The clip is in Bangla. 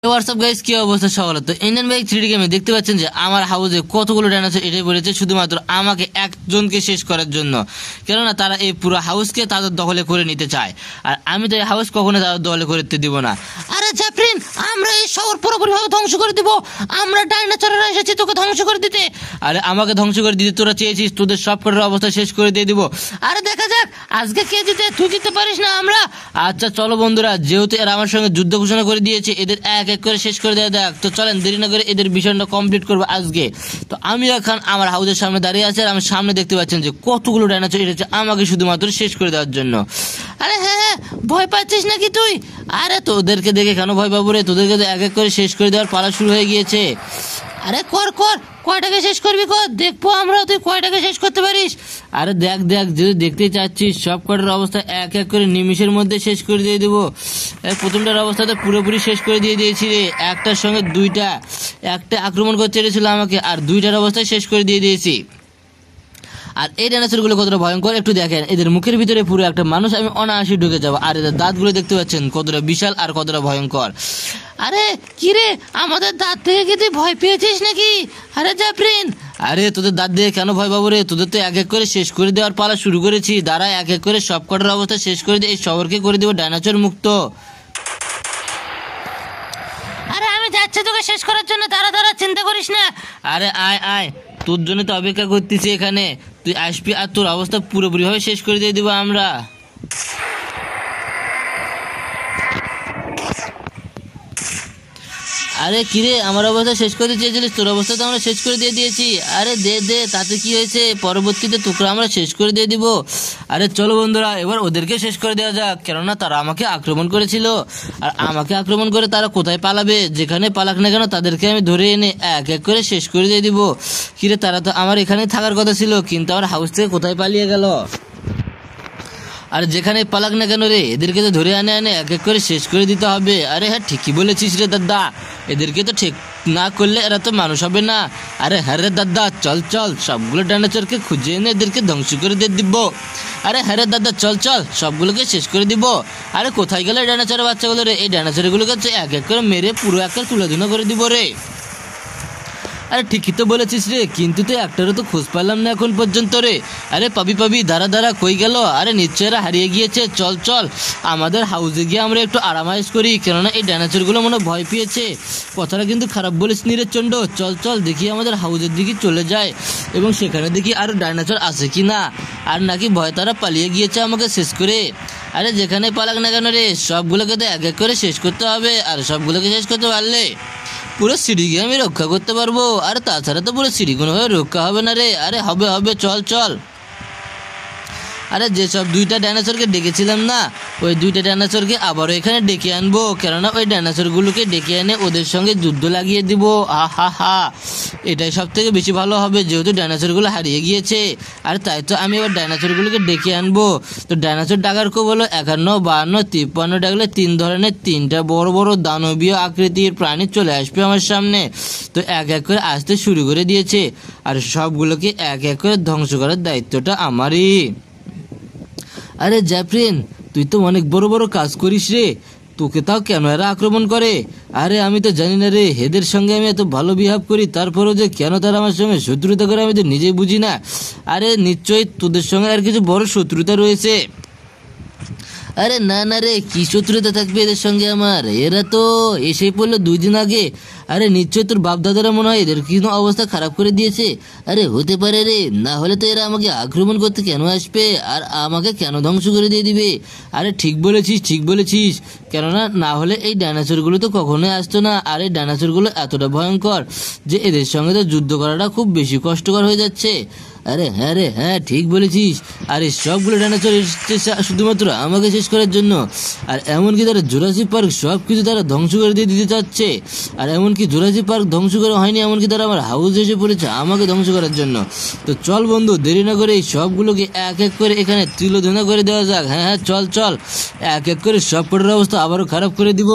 হোয়াটসঅ্যাপ গাইস, কি অবস্থা সকালে? তো ইন্ডিয়ান বাইক 3D গেমে দেখতে পাচ্ছেন যে আমার হাউসে কতগুলো ডাইনোসর এটাই বলেছে শুধুমাত্র আমাকে একজনকে শেষ করার জন্য। কেননা তারা এই পুরো হাউসকে তাদের দখলে করে নিতে চায়, আর আমি তো এই হাউস কখনো তাদের দখলে করতে দিব না। আরে জ্যাফরিন, আমরা এই শহর পুরোপুরিভাবে ধ্বংস করে দিব। আমরা ডাইনোসররা এসেছি তোকে ধ্বংস করে দিতে। আরে আমাকে ধ্বংস করে দিতে তোরা চেয়েছিস, তোদের সব কটার অবস্থা শেষ করে দিয়ে দিব। আরে দেখা যাক আজকে কে জিতে, তুই জিততে পারিস না আমরা। আচ্ছা চলো বন্ধুরা, যেহেতু এরা আমার সঙ্গে যুদ্ধ ঘোষণা করে দিয়েছে, এদের এক এক করে শেষ করে দেওয়া যাক। তো চলেন দেরি না করে এদের মিশনটা কমপ্লিট করবো আজকে। তো আমি এখন আমার হাউসের সামনে দাঁড়িয়ে আছি, আর আমি সামনে দেখতে পাচ্ছেন যে কতগুলো ডাইনোসর এসেছে আমাকে শুধুমাত্র শেষ করে দেওয়ার জন্য। আরে হ্যাঁ, ভয় পাচ্ছিস নাকি তুই? আরে তোদেরকে দেখে কেন ভয় পাবো রে, তোদেরকে তো এক এক করে শেষ করে দেওয়ার পালা শুরু হয়ে গিয়েছে। আরে কর কর, কয়টাকে শেষ করবি কর, দেখবো আমরা তুই কয়টাকে শেষ করতে পারিস। আরে দেখ দেখ, যদি দেখতে চাচ্ছিস সব কটার অবস্থা এক এক করে নিমিষের মধ্যে শেষ করে দিয়ে দেবো। প্রথমটার অবস্থাতে পুরোপুরি শেষ করে দিয়ে দিয়েছি রে, একটার সঙ্গে দুইটা, একটা আক্রমণ করতে এসেছিল আমাকে, আর দুইটার অবস্থায় শেষ করে দিয়ে দিয়েছি। আর এই ডাইনোসরগুলো কতটা ভয়ঙ্কর একটু দেখেন, এদের মুখের ভিতরে পুরো একটা মানুষ আমি অনায়াসে ঢুকে যাবো। আর এদের দাঁতগুলো দেখতে পাচ্ছেন কতটা বিশাল আর কতটা ভয়ঙ্কর। আরে কি রে, আমাদের দাঁত থেকে কি তুই ভয় পেয়েছিস নাকি? আরে জ্যাফরিন, আরে তোদের দাঁত দিয়ে কেন ভয় পাবো রে, তোদের তো এক এক করে শেষ করে দেওয়ার পালা শুরু করেছি। দাঁড়া, এক এক করে সব কটার অবস্থা শেষ করে দিয়ে এই শহরকে করে দেবো ডাইনোসর মুক্ত। আরে আমি যাচ্ছি তোকে শেষ করার জন্য, দাঁড়া দাঁড়া, চিন্তা করিস না। আরে আয় আয়, তোর জন্য তো অপেক্ষা করতেছি এখানে, তুই আসবি আর তোর অবস্থা পুরোপুরিভাবে শেষ করে দিয়ে দেবো আমরা। আরে কিরে, আমার অবস্থা শেষ করে চেয়েছিলিস, তোর অবস্থা তো আমরা শেষ করে দিয়ে দিয়েছি। আরে দে দে, তাতে কি হয়েছে, পরবর্তীতে তোকে আমরা শেষ করে দিয়ে দিব। আরে চলো বন্ধুরা, এবার ওদেরকে শেষ করে দেওয়া যাক, কেননা তারা আমাকে আক্রমণ করেছিল। আর আমাকে আক্রমণ করে তারা কোথায় পালাবে, যেখানে পালাক না কেন তাদেরকে আমি ধরে এনে এক এক করে শেষ করে দিয়ে দিব। কিরে, তারা তো আমার এখানে থাকার কথা ছিল, কিন্তু আমার হাউস থেকে কোথায় পালিয়ে গেল। আর যেখানে পালাক না কেন রে, এদেরকে তো ধরে আনে আনে এক এক করে শেষ করে দিতে হবে। আরে হ্যাঁ, ঠিকই বলেছিস রে দাদা, এদেরকে তো ঠিক না করলে এরা তো মানুষ হবে না। আরে হ্যাঁ রে দাদা, চল চল, সবগুলো ডাইনোসরকে খুঁজে এনে এদেরকে ধ্বংস করে দিয়ে দিব। আরে হ্যাঁ রে দাদা, চল চল, সবগুলোকে শেষ করে দিব। আরে কোথায় গেলে ডাইনোসরের বাচ্চাগুলো রে, এই ডাইনোসরগুলোকে এক এক করে মেরে পুরো একটা তুলাধুনা করে দিব রে। আরে ঠিকই তো বলেছিস রে, কিন্তু তো একটারও তো খোঁজ পেলাম না এখন পর্যন্ত রে। আরে পাবি পাবি, দাঁড়া দাঁড়া, কই গেল? আরে নিশ্চয় এরা হারিয়ে গিয়েছে। চল চল, আমাদের হাউসে গিয়ে আমরা একটু আরামাইজ করি, কেননা এই ডাইনোসরগুলো মনে ভয় পেয়েছে। কথাটা কিন্তু খারাপ বলিস নি রে চন্ড। চল চল, দেখি আমাদের হাউসের দিকে চলে যায় এবং সেখানে দেখি আর ডাইনোসর আছে কি না, আর নাকি ভয় তারা পালিয়ে গিয়েছে আমাকে শেষ করে। আরে যেখানে পালাক না কেন রে, সবগুলোকে তো এক এক করে শেষ করতে হবে, আর সবগুলোকে শেষ করতে পারলে পুরো সিঁড়িকে আমি রক্ষা করতে পারবো। আর তাছাড়া তো পুরো সিঁড়ি কোনোভাবে রক্ষা হবে না রে। আরে হবে হবে, চল চল। আরে যেসব দুইটা ডাইনোসরকে ডেকেছিলাম না, ওই দুইটা ডাইনোসরকে আবারও এখানে ডেকে আনবো, কেননা ওই ডাইনোসরগুলোকে ডেকে এনে ওদের সঙ্গে যুদ্ধ লাগিয়ে দিব। হা হা, এটাই সব থেকে বেশি ভালো হবে, যেহেতু ডাইনোসরগুলো হারিয়ে গিয়েছে। আর তাই তো আমি এবার ডাইনোসরগুলোকে ডেকে আনবো। তো ডাইনোসর ডাকার খুব হলো 51, 52, 53 ডাকলে 3 ধরনের 3টা বড় বড় দানবীয় আকৃতির প্রাণী চলে আসবে আমার সামনে। তো এক এক করে আসতে শুরু করে দিয়েছে, আর সবগুলোকে এক এক করে ধ্বংস করার দায়িত্বটা আমারই। আরে জ্যাফরিন, তুই তো অনেক বড় বড় কাজ করিস রে, তোকে তাও কেন এরা আক্রমণ করে? আরে আমি তো জানি না রে, এদের সঙ্গে আমি এত ভালো বিহেভ করি, তারপরেও যে কেন তারা আমার সঙ্গে শত্রুতা করে আমি তো নিজেই বুঝি না। আরে নিশ্চয়ই তোদের সঙ্গে আর কিছু বড় শত্রুতা রয়েছে। আরে না না রে, কি শত্রুতা থাকবে এদের সঙ্গে আমার, এরা তো এসে পড়লো 2 দিন আগে। আরে নিশ্চয় তোর বাপ দাদারা মনে হয় এদের কিন্তু অবস্থা খারাপ করে দিয়েছে। আরে হতে পারে রে, না হলে তো এরা আমাকে আক্রমণ করতে কেন আসবে, আর আমাকে কেন ধ্বংস করে দিয়ে দিবে। আরে ঠিক বলেছিস ঠিক বলেছিস, কেননা না হলে এই ডাইনোসরগুলো তো কখনোই আসতো না। আর এই ডাইনোসরগুলো এতটা ভয়ঙ্কর যে এদের সঙ্গে তো যুদ্ধ করাটা খুব বেশি কষ্টকর হয়ে যাচ্ছে। আরে হ্যাঁ রে, হ্যাঁ ঠিক বলেছিস। আরে সবগুলো ডাইনোসর এসেছে শুধুমাত্র আমাকে শেষ করার জন্য। আর এমনকি তারা জুরাসিক পার্ক সব কিছু তারা ধ্বংস করে দিয়ে দিতে চাচ্ছে। আর এমনকি জুরাসিক পার্ক ধ্বংস করে হয়নি, এমনকি তারা আমার হাউস এসে পড়েছে আমাকে ধ্বংস করার জন্য। তো চল বন্ধু, দেরি না করে এই সবগুলোকে এক এক করে এখানে তুলোধুনা করে দেওয়া যাক। হ্যাঁ হ্যাঁ, চল চল, এক এক করে সব কটার অবস্থা আবারও খারাপ করে দিব।